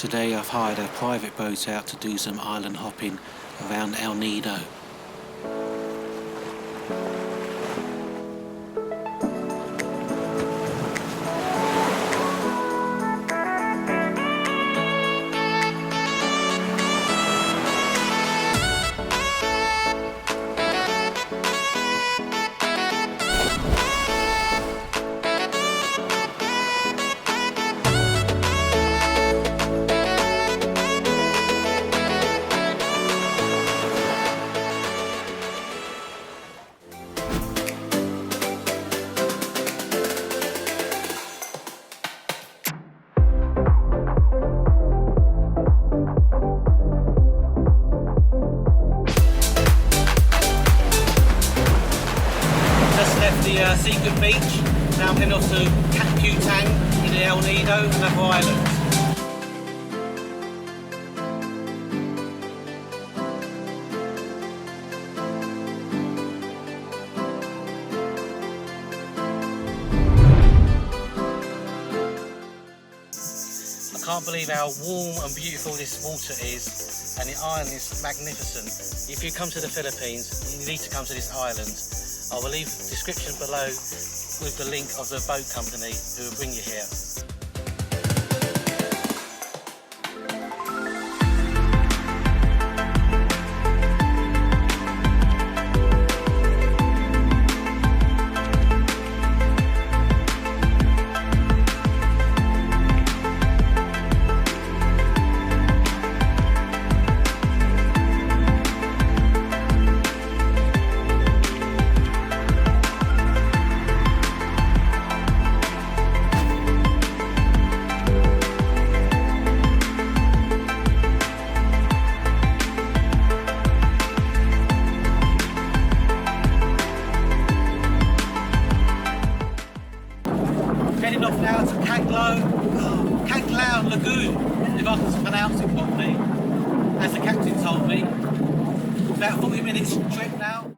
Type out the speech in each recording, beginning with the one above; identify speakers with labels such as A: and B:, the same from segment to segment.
A: Today I've hired a private boat out to do some island hopping around El Nido.
B: The secret beach. Now I'm heading off to Capyutan in the El Nido and other islands. I can't believe how warm and beautiful this water is, and the island is magnificent. If you come to the Philippines, you need to come to this island. I will leave the description below with the link of the boat company who will bring you here. Heading off now to Canlao Logoon, if I can pronounce it properly, as the captain told me. About 40 minutes trip now.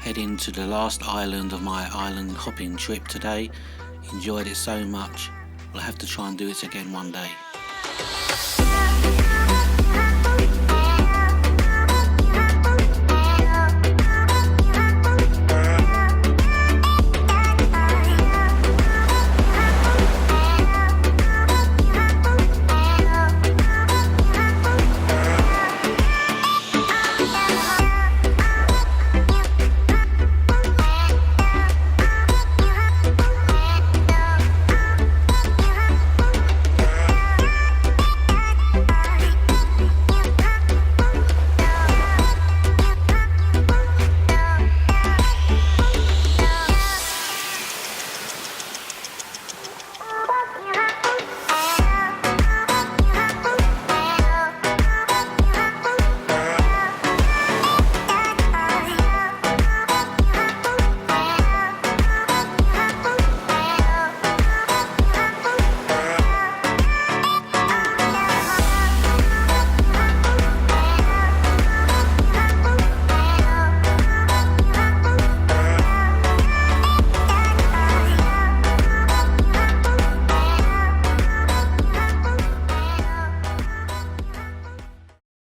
A: Heading to the last island of my island hopping trip today. Enjoyed it so much. We'll have to try and do it again one day.